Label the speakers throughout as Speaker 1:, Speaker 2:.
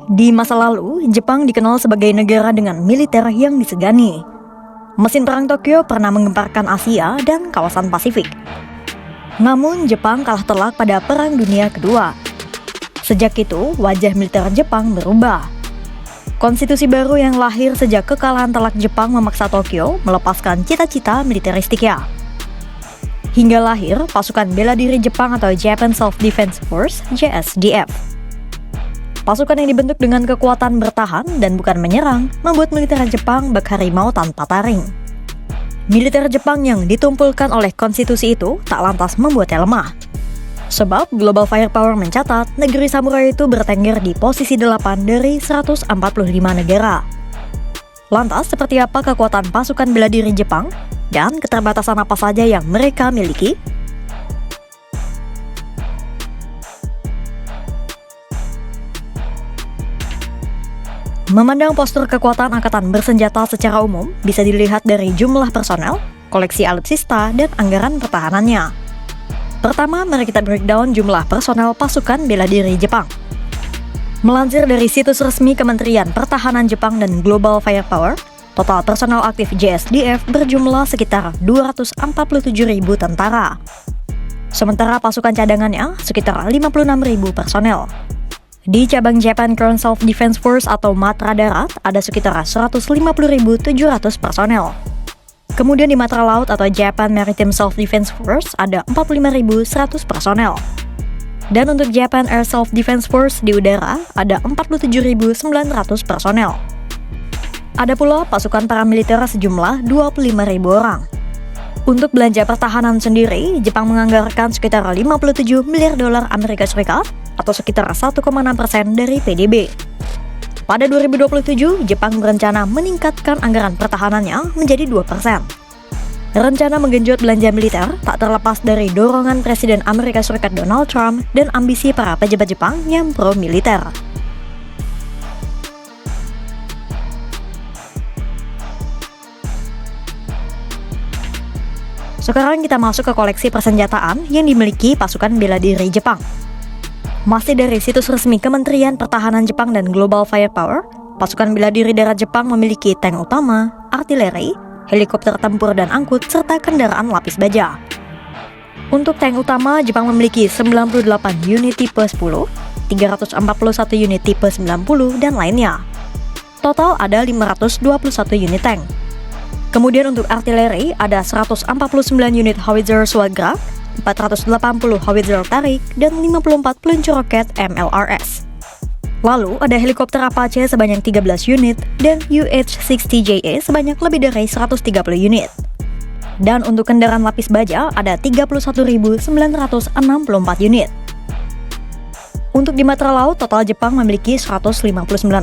Speaker 1: Di masa lalu, Jepang dikenal sebagai negara dengan militer yang disegani. Mesin perang Tokyo pernah menggemparkan Asia dan kawasan Pasifik. Namun, Jepang kalah telak pada Perang Dunia Kedua. Sejak itu, wajah militer Jepang berubah. Konstitusi baru yang lahir sejak kekalahan telak Jepang memaksa Tokyo melepaskan cita-cita militeristiknya. Hingga lahir pasukan bela diri Jepang atau Japan Self-Defense Force (JSDF). Pasukan yang dibentuk dengan kekuatan bertahan dan bukan menyerang membuat militer Jepang bak harimau tanpa taring. Militer Jepang yang ditumpulkan oleh konstitusi itu tak lantas membuatnya lemah. Sebab Global Firepower mencatat negeri samurai itu bertengger di posisi 8 dari 145 negara. Lantas, seperti apa kekuatan pasukan bela diri Jepang dan keterbatasan apa saja yang mereka miliki? Memandang postur kekuatan angkatan bersenjata secara umum bisa dilihat dari jumlah personel, koleksi alutsista, dan anggaran pertahanannya. Pertama, mari kita breakdown jumlah personel pasukan bela diri Jepang. Melansir dari situs resmi Kementerian Pertahanan Jepang dan Global Firepower, total personel aktif JSDF berjumlah sekitar 247.000 tentara. Sementara pasukan cadangannya sekitar 56.000 personel. Di cabang Japan Ground Self-Defense Force atau Matra Darat ada sekitar 150.700 personel. Kemudian di Matra Laut atau Japan Maritime Self-Defense Force ada 45.100 personel. Dan untuk Japan Air Self-Defense Force di udara ada 47.900 personel. Ada pula pasukan paramiliter sejumlah 25.000 orang. Untuk belanja pertahanan sendiri, Jepang menganggarkan sekitar 57 miliar dolar Amerika Serikat atau sekitar 1,6% dari PDB. Pada 2027, Jepang berencana meningkatkan anggaran pertahanannya menjadi 2%. Rencana menggenjot belanja militer tak terlepas dari dorongan Presiden Amerika Serikat Donald Trump dan ambisi para pejabat Jepang yang pro-militer. Sekarang kita masuk ke koleksi persenjataan yang dimiliki pasukan bela diri Jepang. Masih dari situs resmi Kementerian Pertahanan Jepang dan Global Firepower, pasukan bela diri darat Jepang memiliki tank utama, artileri, helikopter tempur dan angkut, serta kendaraan lapis baja. Untuk tank utama, Jepang memiliki 98 unit tipe 10, 341 unit tipe 90, dan lainnya. Total ada 521 unit tank. Kemudian untuk artileri ada 149 unit howitzer Swagrak, 480 howitzer tarik, dan 54 peluncur roket MLRS. Lalu ada helikopter Apache sebanyak 13 unit dan UH-60JA sebanyak lebih dari 130 unit. Dan untuk kendaraan lapis baja ada 31.964 unit. Untuk di Matra Laut, total Jepang memiliki 159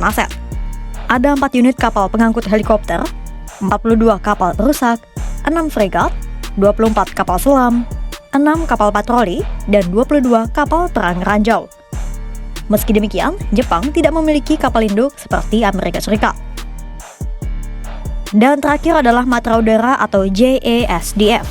Speaker 1: aset. Ada 4 unit kapal pengangkut helikopter, 42 kapal perusak, 6 fregat, 24 kapal selam, 6 kapal patroli, dan 22 kapal perang ranjau. Meski demikian, Jepang tidak memiliki kapal induk seperti Amerika Serikat. Dan terakhir adalah Matra Udara atau JASDF.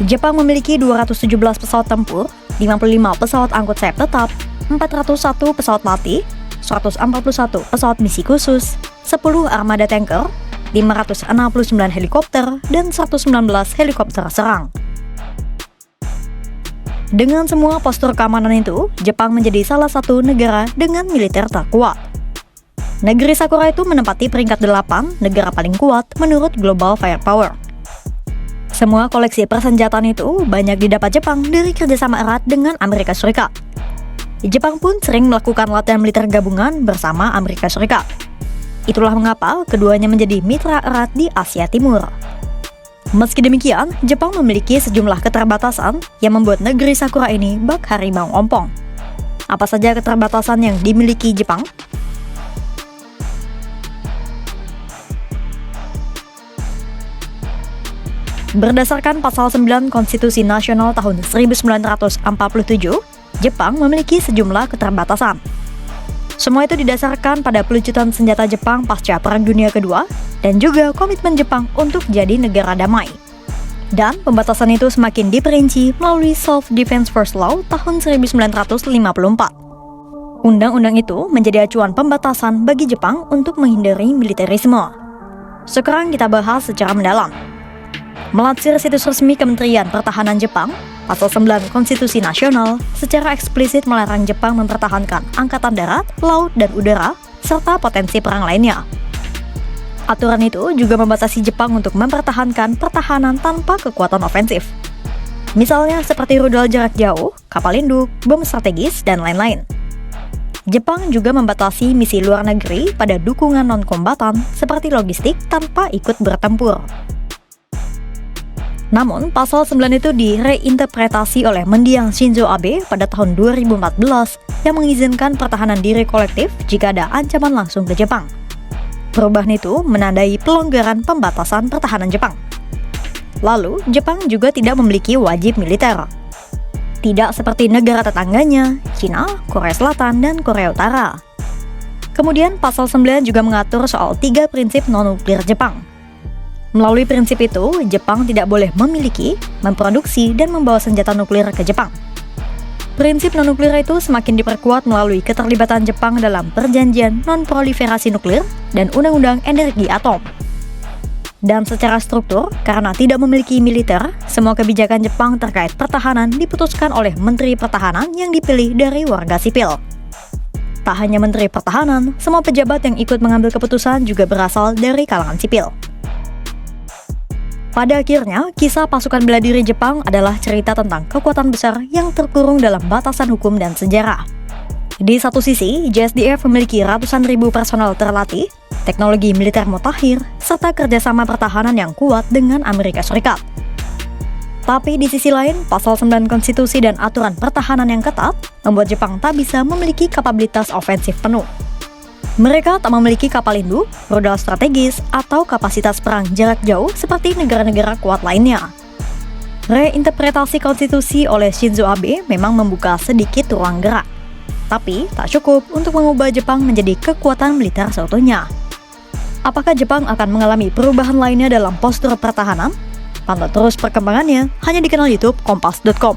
Speaker 1: Jepang memiliki 217 pesawat tempur, 55 pesawat angkut sayap tetap, 401 pesawat latih, 141 pesawat misi khusus, 10 armada tanker, 569 helikopter, dan 119 helikopter serang. Dengan semua postur keamanan itu, Jepang menjadi salah satu negara dengan militer terkuat. Negeri Sakura itu menempati peringkat 8 negara paling kuat menurut Global Firepower. Semua koleksi persenjataan itu banyak didapat Jepang dari kerjasama erat dengan Amerika Serikat. Jepang pun sering melakukan latihan militer gabungan bersama Amerika Serikat. Itulah mengapa keduanya menjadi mitra erat di Asia Timur. Meski demikian, Jepang memiliki sejumlah keterbatasan yang membuat negeri Sakura ini bak harimau ompong. Apa saja keterbatasan yang dimiliki Jepang? Berdasarkan Pasal 9 Konstitusi Nasional tahun 1947, Jepang memiliki sejumlah keterbatasan. Semua itu didasarkan pada pelucutan senjata Jepang pasca Perang Dunia Kedua dan juga komitmen Jepang untuk jadi negara damai. Dan pembatasan itu semakin diperinci melalui Self-Defense Force Law tahun 1954. Undang-undang itu menjadi acuan pembatasan bagi Jepang untuk menghindari militerisme. Sekarang kita bahas secara mendalam. Melansir situs resmi Kementerian Pertahanan Jepang, Pasal 9 Konstitusi Nasional secara eksplisit melarang Jepang mempertahankan angkatan darat, laut, dan udara, serta potensi perang lainnya. Aturan itu juga membatasi Jepang untuk mempertahankan pertahanan tanpa kekuatan ofensif. Misalnya seperti rudal jarak jauh, kapal induk, bom strategis, dan lain-lain. Jepang juga membatasi misi luar negeri pada dukungan non-kombatan seperti logistik tanpa ikut bertempur. Namun, pasal 9 itu direinterpretasi oleh mendiang Shinzo Abe pada tahun 2014 yang mengizinkan pertahanan diri kolektif jika ada ancaman langsung ke Jepang. Perubahan itu menandai pelonggaran pembatasan pertahanan Jepang. Lalu, Jepang juga tidak memiliki wajib militer. Tidak seperti negara tetangganya, Cina, Korea Selatan, dan Korea Utara. Kemudian, pasal 9 juga mengatur soal 3 prinsip non-nuklir Jepang. Melalui prinsip itu, Jepang tidak boleh memiliki, memproduksi, dan membawa senjata nuklir ke Jepang. Prinsip non-nuklir itu semakin diperkuat melalui keterlibatan Jepang dalam perjanjian non-proliferasi nuklir dan Undang-Undang Energi Atom. Dan secara struktur, karena tidak memiliki militer, semua kebijakan Jepang terkait pertahanan diputuskan oleh Menteri Pertahanan yang dipilih dari warga sipil. Tak hanya Menteri Pertahanan, semua pejabat yang ikut mengambil keputusan juga berasal dari kalangan sipil. Pada akhirnya, kisah pasukan bela diri Jepang adalah cerita tentang kekuatan besar yang terkurung dalam batasan hukum dan sejarah. Di satu sisi, JSDF memiliki ratusan ribu personel terlatih, teknologi militer mutakhir, serta kerjasama pertahanan yang kuat dengan Amerika Serikat. Tapi di sisi lain, pasal 9 konstitusi dan aturan pertahanan yang ketat membuat Jepang tak bisa memiliki kapabilitas ofensif penuh. Mereka tak memiliki kapal induk, rudal strategis, atau kapasitas perang jarak jauh seperti negara-negara kuat lainnya. Reinterpretasi konstitusi oleh Shinzo Abe memang membuka sedikit ruang gerak, tapi tak cukup untuk mengubah Jepang menjadi kekuatan militer seutuhnya. Apakah Jepang akan mengalami perubahan lainnya dalam postur pertahanan? Pantau terus perkembangannya hanya di kanal YouTube Kompas.com.